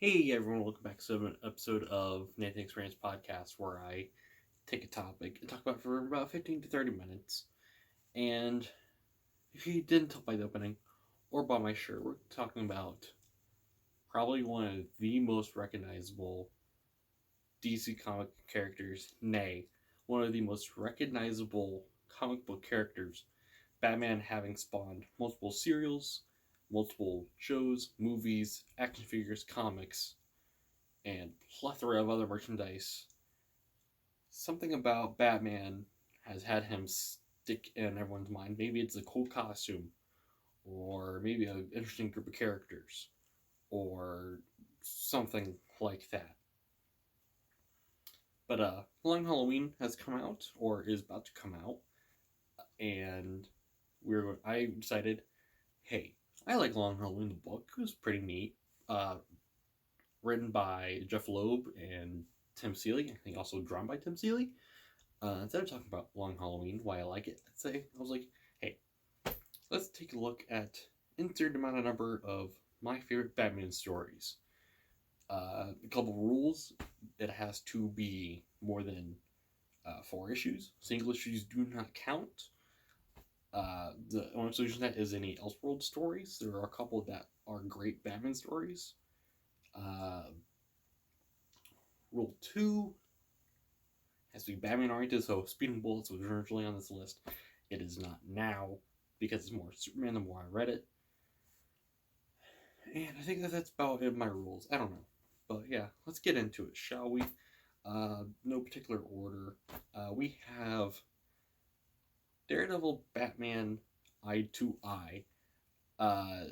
Hey everyone, welcome back to an episode of Nathan Experience Podcast where I take a topic and talk about it for about 15 to 30 minutes. And if you didn't tell by the opening or by my shirt, we're talking about probably one of the most recognizable DC comic characters, nay, one of the most recognizable comic book characters, Batman having spawned multiple serials, multiple shows, movies, action figures, comics, and plethora of other merchandise. Something about Batman has had him stick in everyone's mind. Maybe it's a cool costume, or maybe an interesting group of characters, or something like that. But Long Halloween has come out, or is about to come out, and I decided, hey, I like Long Halloween. The book it was pretty neat. Uh, Written by Jeff Loeb and Tim Seeley. I think also drawn by Tim Seeley. Instead of talking about Long Halloween, why I like it, I was like, hey, let's take a look at insert amount of number of my favorite Batman stories. A couple rules: it has to be more than 4 issues. Single issues do not count. The only solution to that is any Elseworld stories. There are a couple that are great Batman stories. Uh, Rule 2 has to be Batman oriented, so Speeding Bullets was originally on this list. It is not now because it's more Superman the more I read it. And I think that's about it, my rules. I don't know. But yeah, let's get into it, shall we? No particular order. We have Daredevil Batman Eye to Eye.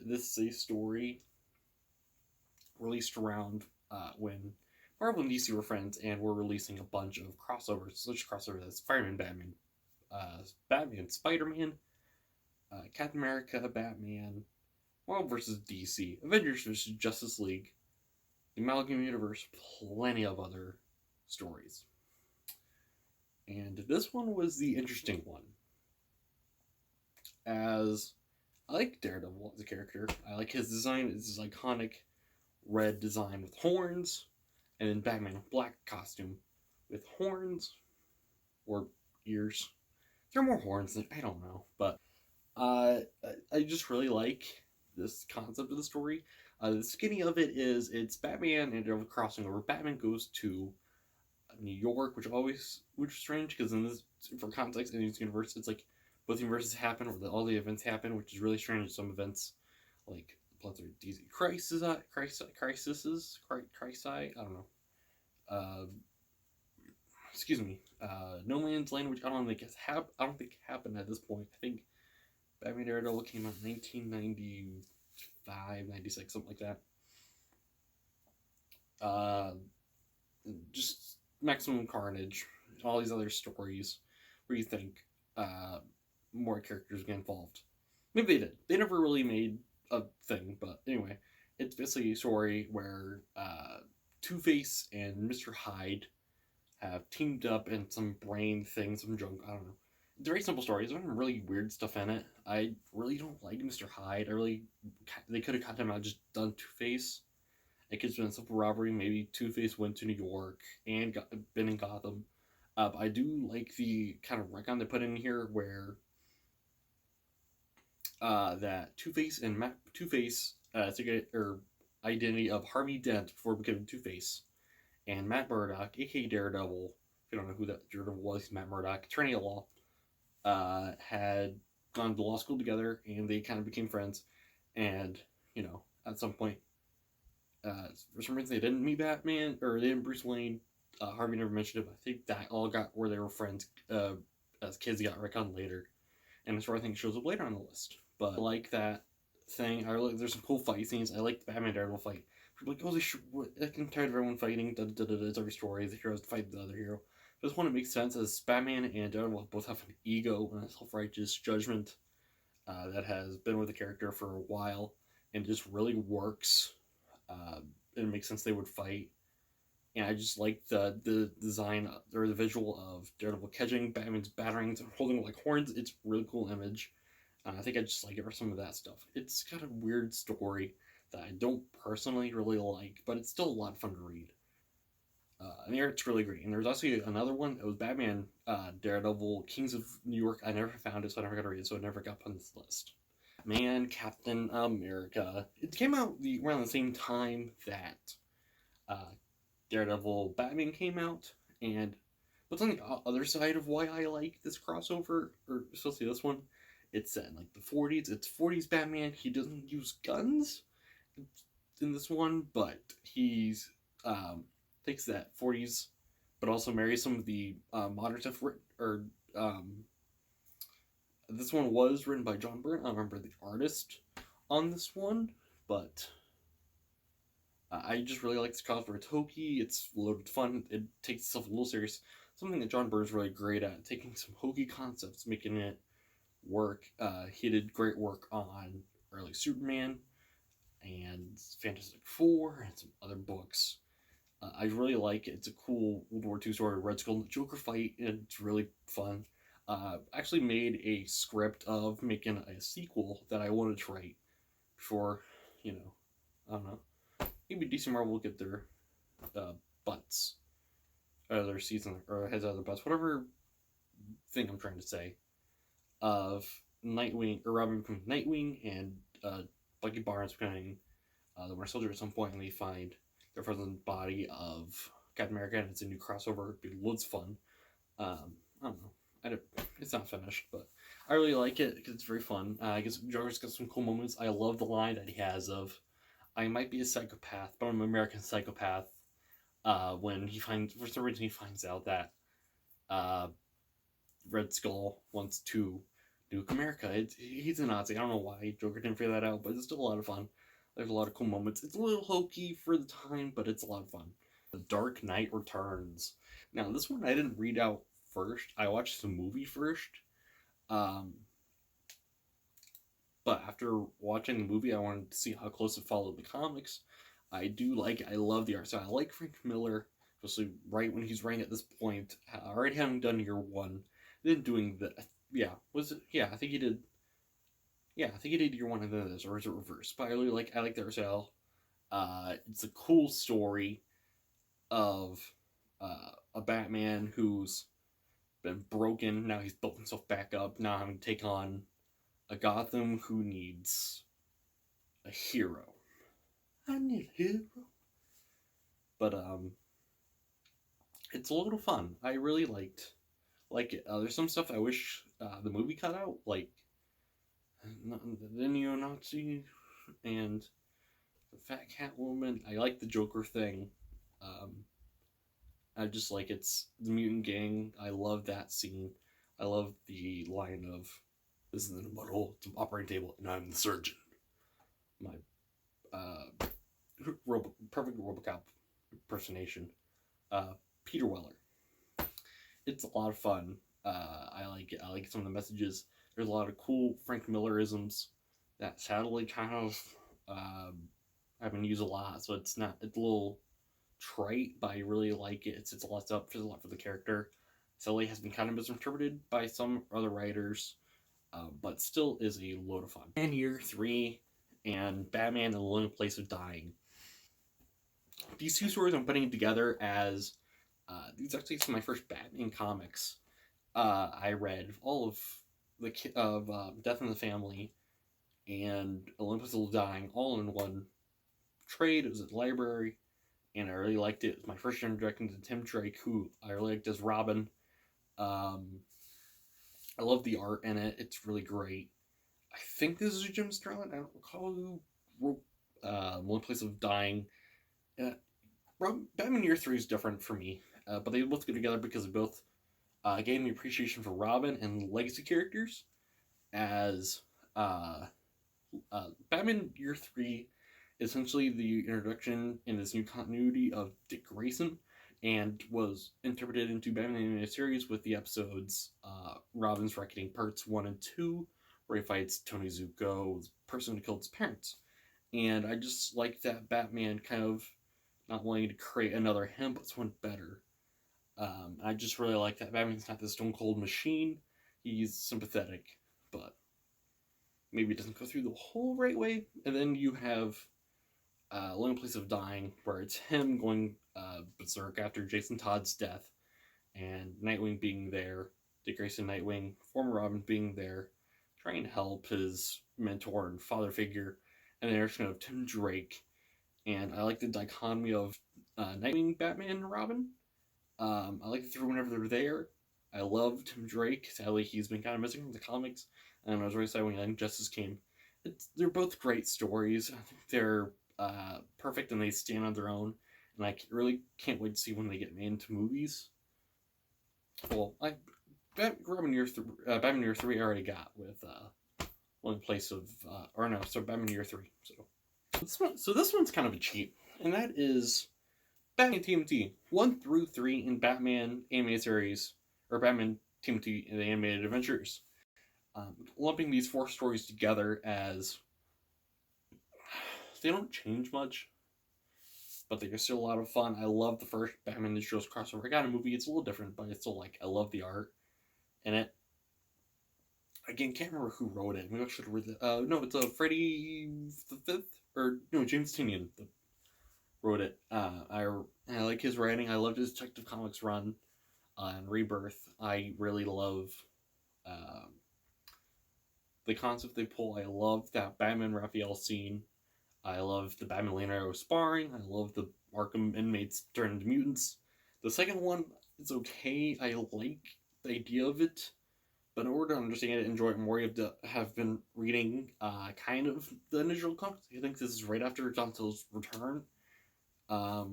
This is a story released around when Marvel and DC were friends and were releasing a bunch of crossovers, such crossovers as Fireman Batman, Batman Spider-Man, Captain America Batman, Marvel vs. DC, Avengers vs. Justice League, the Amalgam Universe, plenty of other stories. And this one was the interesting one. As I like Daredevil as a character, I like his design. It's his iconic red design with horns, and then Batman black costume with horns or ears. There are more horns than I don't know, but I just really like this concept of the story. The skinny of it is it's Batman and Daredevil crossing over. Batman goes to New York, which is strange because in this, for context, in this universe, it's like both universes happen or all the events happen, which is really strange. Some events, like plethora of DC crises, I don't know. Uh, Excuse me. No Man's Land, which I don't think I don't think happened at this point. I think Batman Daredevil came out in 1995, 96, something like that. Uh, just Maximum Carnage, all these other stories where you think more characters get involved. Maybe they did. They never really made a thing, but anyway, it's basically a story where Two-Face and Mr. Hyde have teamed up in some brain thing, some junk, I don't know. It's a very simple story. There's some really weird stuff in it. I really don't like Mr. Hyde. They could have cut him out, just done Two-Face. It could have been a simple robbery. Maybe Two-Face went to New York and been in Gotham. But I do like the kind of retcon they put in here where that Two-Face and Two-Face identity of Harvey Dent before becoming Two-Face, and Matt Murdock, aka Daredevil. If you don't know who that Daredevil was, he's Matt Murdock, attorney at law. Had gone to law school together, and they kind of became friends. And at some point, for some reason, they didn't meet Batman or they didn't Bruce Wayne. Harvey never mentioned it. But I think that all got where they were friends as kids got retconned later, and that's where I think it shows up later on the list. But I like that thing. There's some cool fight scenes. I like the Batman Daredevil fight. People are like, oh, I'm tired of everyone fighting. It's every story. The heroes fight the other hero. This one, it makes sense as Batman and Daredevil both have an ego and a self-righteous judgment that has been with the character for a while and just really works. It makes sense they would fight. And I just like the design or the visual of Daredevil catching Batman's batarangs and holding like horns. It's a really cool image. I think I just like it for some of that stuff. It's got a weird story that I don't personally really like, but it's still a lot of fun to read. And the art's really great. And there's also another one. It was Batman, Daredevil, Kings of New York. I never found it, so I never got to read it, so it never got put on this list. Man, Captain America. It came out around the same time that uh, Daredevil Batman came out, and what's on the other side of why I like this crossover, or especially this one, it's set in like the 40s. It's 40s Batman. He doesn't use guns in this one, but he's takes that 40s, but also marries some of the modern stuff. This one was written by John Byrne. I don't remember the artist on this one, but I just really like this crossover. It's hokey. It's a little bit fun. It takes itself a little serious. Something that John Byrne's really great at, taking some hokey concepts, making it work. He did great work on early Superman and Fantastic Four and some other books. I really like it. It's a cool World War II story, Red Skull and the Joker fight, and it's really fun. Actually made a script of making a sequel that I wanted to write before, I don't know. Maybe DC Marvel will get their butts, their season, or has other butts, whatever thing I'm trying to say, of Nightwing, or Robin becoming Nightwing, and Bucky Barnes becoming the Winter Soldier at some point, and they find their frozen body of Captain America, and it's a new crossover. It'd be loads of fun. I don't know. It's not finished, but I really like it because it's very fun. I guess Joker's got some cool moments. I love the line that he has of, "I might be a psychopath, but I'm an American psychopath." When for some reason, he finds out that Red Skull wants to nuke America. He's a Nazi. I don't know why Joker didn't figure that out, but it's still a lot of fun. There's a lot of cool moments. It's a little hokey for the time, but it's a lot of fun. The Dark Knight Returns. Now, this one I didn't read out first. I watched the movie first. But after watching the movie, I wanted to see how close it followed the comics. I love the art. So I like Frank Miller, especially right when he's writing at this point, already having done year one, then doing the, I think he did. Yeah, I think he did year one and then this, or is it reversed? But I like the art style. It's a cool story of a Batman who's been broken. Now he's built himself back up. Now having to take on a Gotham who needs a hero. I need a hero. But it's a little fun. I really like it. There's some stuff I wish the movie cut out, like the neo-Nazi and the fat Catwoman. I like the Joker thing. I just like it's the mutant gang. I love that scene. I love the line of, "This isn't a muddle, it's an operating table, and I'm the surgeon." My perfect RoboCop impersonation. Peter Weller. It's a lot of fun. I like it. I like some of the messages. There's a lot of cool Frank Millerisms that sadly kind of have been used a lot, so it's a little trite, but I really like it. It's a lot up for the character. Sully has been kind of misinterpreted by some other writers, but still is a load of fun. And Year 3 and Batman and the Lonely Place of Dying. These two stories I'm putting together as these are actually some of my first Batman comics. I read all of Death in the Family and Olympus of Dying all in one trade. It was at the library, and I really liked it. It was my first introduction to Tim Drake, who I really liked as Robin. I love the art in it. It's really great. I think this is Jim Starlin. I don't recall who wrote One Place of Dying. Batman Year 3 is different for me, but they both go together because they both gave me appreciation for Robin and legacy characters. As Batman Year 3 is essentially the introduction in this new continuity of Dick Grayson, and was interpreted into Batman the Animated Series with the episodes Robin's Reckoning Parts 1 and 2, where he fights Tony Zuko, the person who killed his parents. And I just like that Batman kind of not wanting to create another him, but someone better. I just really like that Batman's not this stone cold machine. He's sympathetic, but maybe it doesn't go through the whole right way. And then you have Lonely Place of Dying, where it's him going berserk after Jason Todd's death, and Nightwing being there, Dick Grayson Nightwing, former Robin being there, trying to help his mentor and father figure, and the introduction of Tim Drake. And I like the dichotomy of Nightwing, Batman, and Robin. I like the three whenever they're there. I love Tim Drake. Sadly, he's been kind of missing from the comics, and I was really sad when Young Justice came. They're both great stories. I think they're perfect and they stand on their own, and I really can't wait to see when they get made into movies. Well, Batman Year 3 I already got with One Place of Batman Year 3. So this one's kind of a cheat, and that is Batman TMT 1 through 3 in Batman animated series, or Batman TMT in the animated adventures. Lumping these 4 stories together as they don't change much, but they're still a lot of fun. I love the first Batman Ninja Turtles crossover. I got a movie, it's a little different, but it's still I love the art in it. Again, can't remember who wrote it. Maybe I should read it. No, it's Freddy the Fifth, or no, James Tynion wrote it. I like his writing. I loved his Detective Comics run on Rebirth. I really love the concept they pull. I love that Batman Raphael scene. I love the Batman Leonardo sparring. I love the Arkham inmates turn into mutants. The second one is okay. I like the idea of it, but in order to understand it and enjoy it more, you have to have been reading kind of the initial comics. I think this is right after Donatello's return. I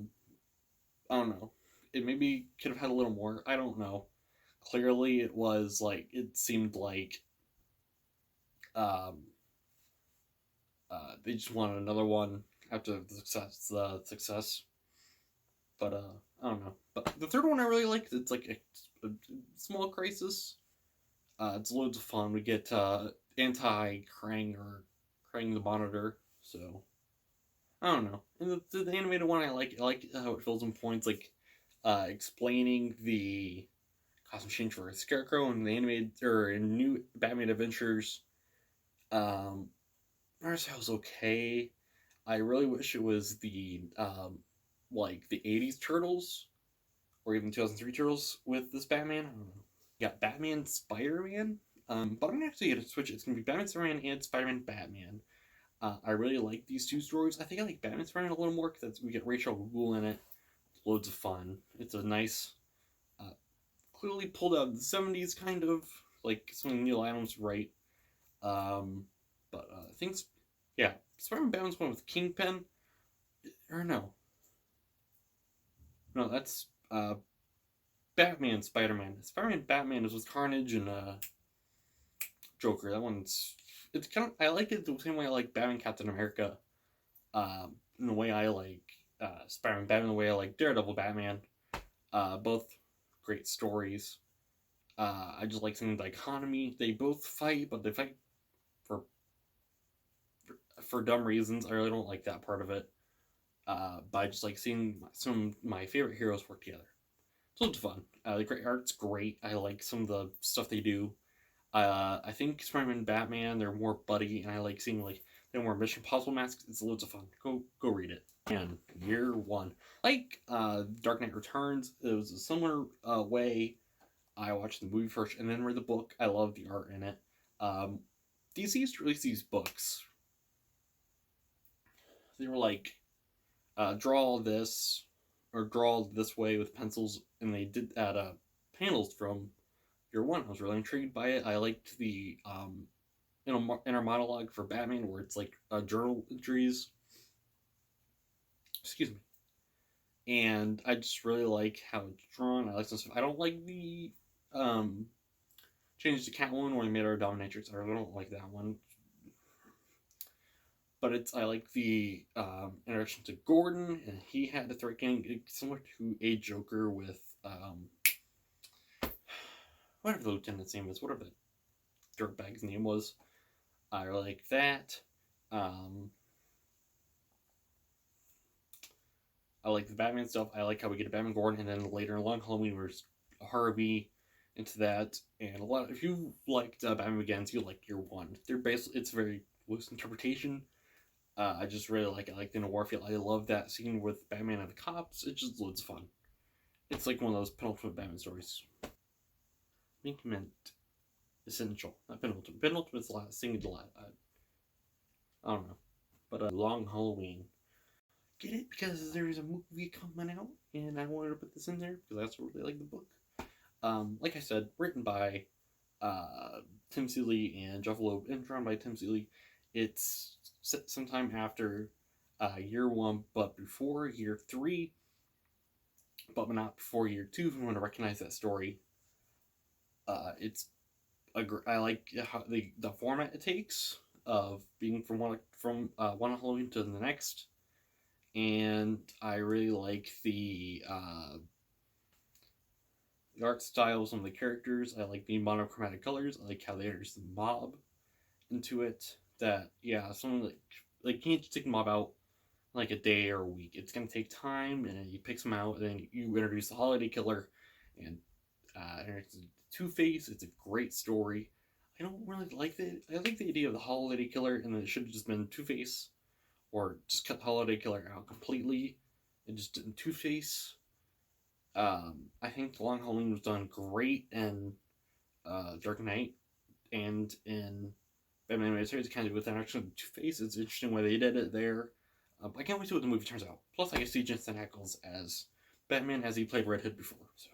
don't know. It maybe could have had a little more. I don't know. Clearly, it was it seemed like they just wanted another one after the success. But I don't know. But the third one I really liked. It's like a small crisis. It's loads of fun. We get anti-Krang or Krang the Monitor. So I don't know. And the animated one I like how it fills in points explaining the costume change for a Scarecrow in the animated or in New Batman Adventures. Marcel's okay. I really wish it was the the 80s Turtles or even 2003 Turtles with this Batman. I don't know. You got Batman Spider-Man. But I'm actually going to switch it. It's going to be Batman Spider-Man and Spider-Man Batman. I really like these 2 stories. I think I like Batman Spider-Man a little more because we get Rachel Gould in it. Loads of fun. It's a nice, clearly pulled out of the 70s kind of, like something Neil Adams right. But things, yeah. Spider-Man Batman's one with Kingpin. Or no. No, that's Batman Spider-Man. Spider-Man Batman is with Carnage and Joker. That one's, it's kind of, I like it the same way I like Batman Captain America. In the way I like Spider-Man Batman, the way I like Daredevil Batman. Both great stories. I just like seeing the dichotomy. They both fight, but they fight for dumb reasons. I really don't like that part of it. But I just like seeing some of my favorite heroes work together. It's loads of fun. The great art's great. I like some of the stuff they do. I think Spider-Man and Batman, they're more buddy, and I like seeing they're more Mission Impossible masks. It's loads of fun. Go read it. And year 1, Dark Knight Returns, it was a similar way. I watched the movie first and then read the book. I love the art in it. DC used to release these books. They were draw this or draw this way with pencils, and they did add panels from year 1. I was really intrigued by it. I liked the inner monologue for Batman where it's journal entries. Excuse me. And I just really like how it's drawn. I like some stuff. I don't like the change to Catwoman where they made her a dominatrix. I really don't like that one. But I like the introduction to Gordon, and he had a threat gang similar to a Joker with whatever the lieutenant's name is, whatever the dirtbag's name was. I really like that. I like the Batman stuff. I like how we get a Batman Gordon, and then later in Long Halloween, there's Harvey into that. And if you liked Batman Begins, you like year 1. They're basically, it's very loose interpretation. I just really like it. I like the noir feel. I love that scene with Batman and the cops. It's just loads of fun. It's like one of those penultimate Batman stories. Mint essential. Not penultimate. Penultimate's the last thing. I don't know. But Long Halloween. Get it? Because there's a movie coming out, and I wanted to put this in there because I also really like the book. Like I said, written by Tim Seeley and Jeff Loeb, and drawn by Tim Seeley. It's set sometime after year one, but before year three, but not before year two. If you want to recognize that story, it's I like how the format it takes of being from one Halloween to the next, and I really like the art style of some of the characters. I like the monochromatic colors. I like how they introduce the mob into it. That yeah, something like you can't just take the mob out like a day or a week. It's gonna take time, and then you pick them out, and then you introduce the Holiday Killer, and it's Two Face. It's a great story. I don't really like the I like the idea of the Holiday Killer, and then it should have just been Two Face, or just cut the Holiday Killer out completely, and just did Two Face. I think Long Halloween was done great in Dark Knight and in Batman Animated Series, kind of with that action of Two Face. It's interesting why they did it there. I can't wait to see what the movie turns out. Plus, I can see Jensen Ackles as Batman as he played Red Hood before. So,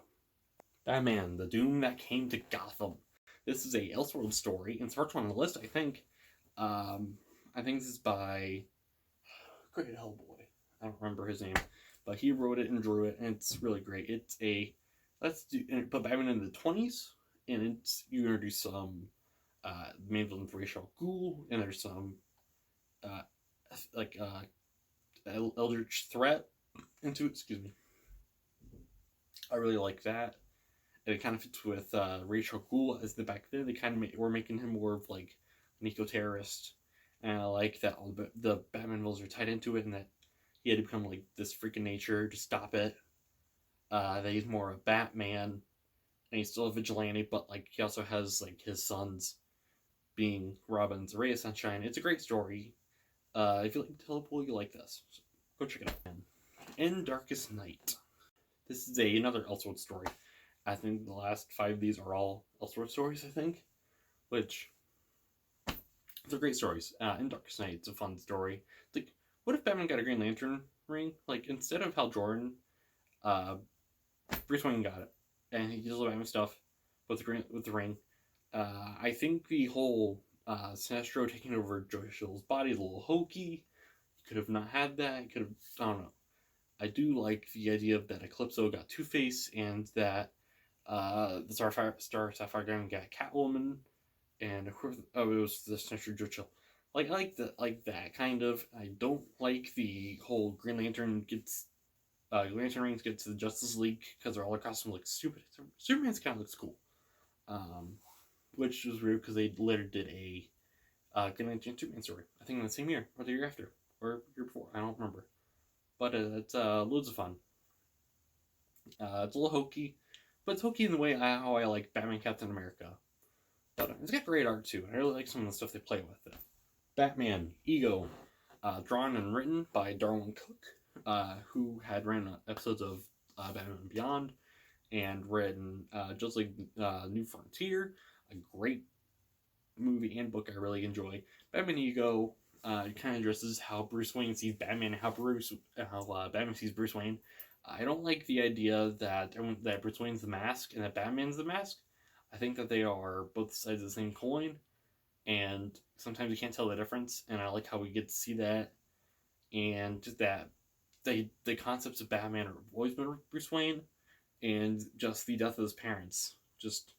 Batman: The Doom That Came to Gotham. This is a Elseworld story, and it's the first one on the list, I think. I think this is by Great Hellboy. I don't remember his name, but he wrote it and drew it, and it's really great. It's a put Batman in the 20s, and it's you introduce some main villain Ra's al Ghul, and there's some uh, like Eldritch threat into it. Excuse me. I really like that. And it kind of fits with Ra's al Ghul as the back then. They kind of were making him more of like an eco-terrorist. And I like that all the Batman villains are tied into it, and that he had to become like this freaking nature to stop it. That he's more a Batman, and he's still a vigilante, but like he also has like his sons being Robin's Ray of Sunshine. It's a great story. If you like Teleport, you like this. So go check it out. In Darkest Night. This is another Elseworld story. I think the last 5 of these are all Elseworld stories, I think. Which, they're great stories. In Darkest Night, it's a fun story. Like, what if Batman got a Green Lantern ring? Like, instead of Hal Jordan, Bruce Wayne got it. And he does all Batman stuff with the ring. I think the whole Sinestro taking over Joy Shill's body is a little hokey. You could have not had that. You could have, I don't know. I do like the idea of that Eclipso got Two-Face, and that the Star Sapphire Diamond got Catwoman, and of course, it was the Sinestro Joy Chill. Like, I like that kind of. I don't like the whole Green Lantern Lantern rings get to the Justice League because their other costumes look stupid. Superman's kind of looks cool. Which was weird because they later did a Green Lantern Superman story. I think in the same year or the year after or year before. I don't remember, but it's loads of fun. It's a little hokey, but it's hokey in the way how I like Batman Captain America. But it's got great art too. I really like some of the stuff they play with. Batman Ego, drawn and written by Darwyn Cooke, who had ran episodes of Batman Beyond and written Just Like New Frontier, a great movie and book I really enjoy. Batman Ego kind of addresses how Bruce Wayne sees Batman and how Batman sees Bruce Wayne. I don't like the idea that Bruce Wayne's the mask and that Batman's the mask. I think that they are both sides of the same coin, and sometimes you can't tell the difference. And I like how we get to see that, and just that the concepts of Batman have always been Bruce Wayne, and just the death of his parents just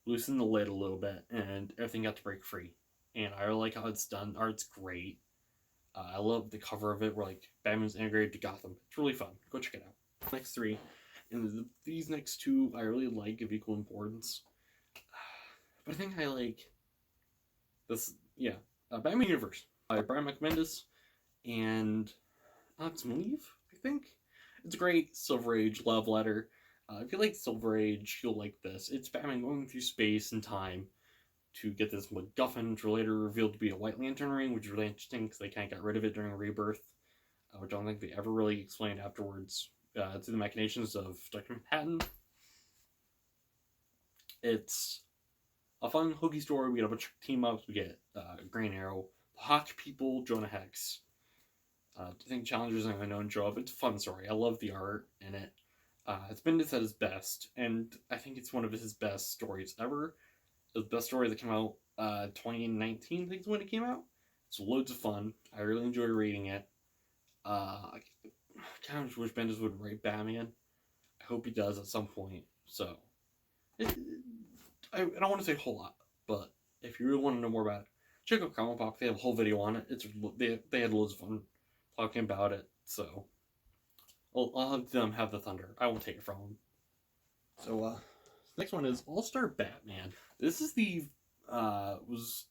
loosened the lid a little bit, and everything got to break free. And I really like how it's done. Art's great. I love the cover of it, where like Batman's integrated to Gotham. It's really fun. Go check it out. Next 3, and these next 2 I really like of equal importance. But I think I like this. Yeah, Batman Universe by Brian McManus and Alex Maleev. I think it's a great Silver Age love letter. If you like Silver Age, you'll like this. It's Batman going through space and time to get this MacGuffin, which later revealed to be a White Lantern ring, which is really interesting because they kind of got rid of it during Rebirth, which I don't think they ever really explained afterwards to the machinations of Dr. Manhattan. It's a fun, hokey story. We get a bunch of team ups. We get Green Arrow, the Hawk people, Jonah Hex. I think Challengers and Unknown show up. It's a fun story. I love the art in it. It's Bendis at his best, and I think it's one of his best stories ever. It was the best story that came out 2019, I think is when it came out. It's loads of fun. I really enjoy reading it. I kind of wish Bendis would write Batman. I hope he does at some point. So, I don't want to say a whole lot, but if you really want to know more about it, check out Comic Pop. They have a whole video on it. They had loads of fun talking about it. So, I'll have them have the thunder. I won't take it from them. So, next one is All-Star Batman. This is was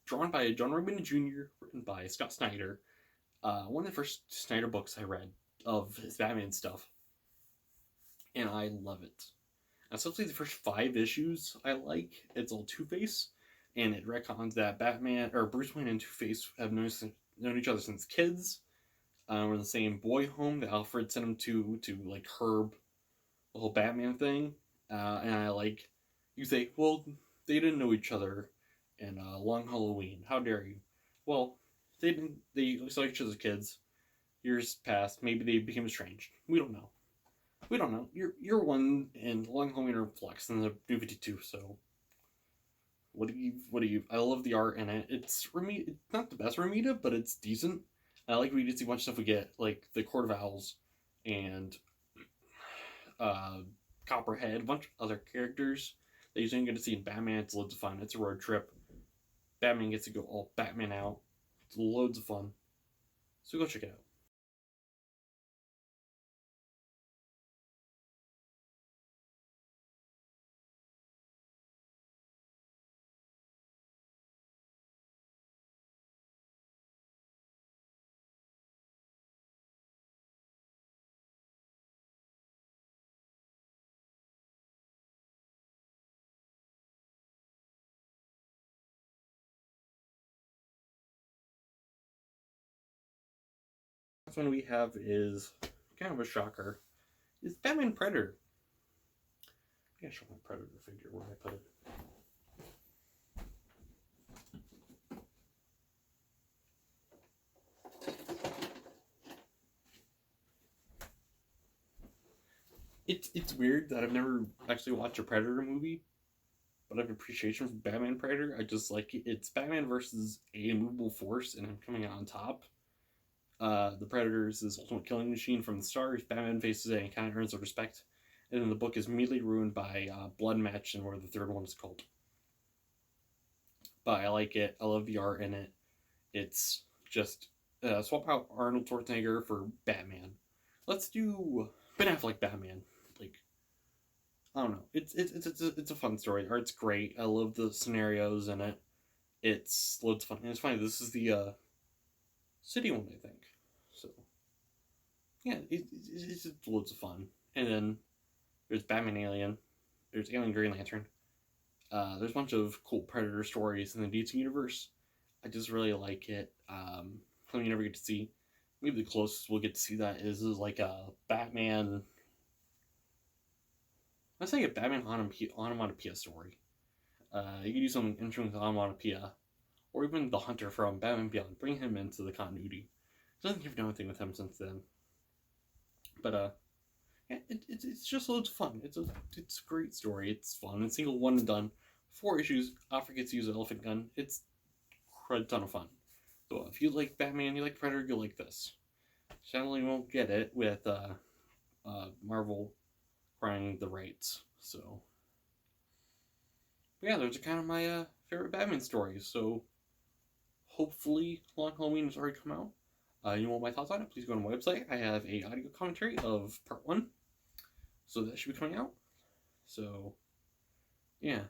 drawn by John Romita Jr., written by Scott Snyder. One of the first Snyder books I read of his Batman stuff. And I love it. Especially the first 5 issues I like. It's all Two-Face. And it retcons that Bruce Wayne and Two-Face have known each other since kids. We're in the same boy home that Alfred sent him to like Herb, the whole Batman thing. And I like, you say, well, they didn't know each other in Long Halloween. How dare you? Well, they saw each other as kids. Years passed. Maybe they became estranged. We don't know. You're one in Long Halloween or Flex in the New 52. So, what do you? I love the art in it. It's not the best Romita, but it's decent. I like we get to see a bunch of stuff we get, like the Court of Owls and Copperhead, a bunch of other characters that you didn't get to see in Batman. It's loads of fun. It's a road trip. Batman gets to go all Batman out. It's loads of fun. So go check it out. Next one we have is kind of a shocker. Is Batman Predator. I gotta show my Predator figure where I put it. It's weird that I've never actually watched a Predator movie, but I have appreciation for Batman Predator. I just like it. It's Batman versus a immovable force, and him coming out on top. The Predator is his ultimate killing machine from the start. Batman faces it and kind of earns the respect. And then the book is immediately ruined by Blood Match and where the third one is called. But I like it. I love the art in it. It's just swap out Arnold Schwarzenegger for Batman. Let's do Ben Affleck Batman. Like, I don't know. It's a fun story. The art's great. I love the scenarios in it. It's loads of fun. And it's funny. This is the City one, I think. So, yeah, it's just loads of fun. And then there's Batman Alien. There's Alien Green Lantern. There's a bunch of cool Predator stories in the DC universe. I just really like it. Something you never get to see. Maybe the closest we'll get to see that is like a Batman. Let's say a Batman onomatopoeia story. You could do something interesting with onomatopoeia. Or even the Hunter from Batman Beyond. Bring him into the continuity. I don't think you've done anything with him since then. But, yeah, it's just loads of fun. It's a great story. It's fun. It's single one and done. 4 issues. Alfred gets to use an elephant gun. It's a ton of fun. So if you like Batman, you like Predator, you'll like this. Sadly, won't get it with Marvel acquiring the rights. So, but yeah, those are kind of my favorite Batman stories. So hopefully, Long Halloween has already come out. You want my thoughts on it? Please go to my website. I have a audio commentary of part 1. So that should be coming out. So, yeah.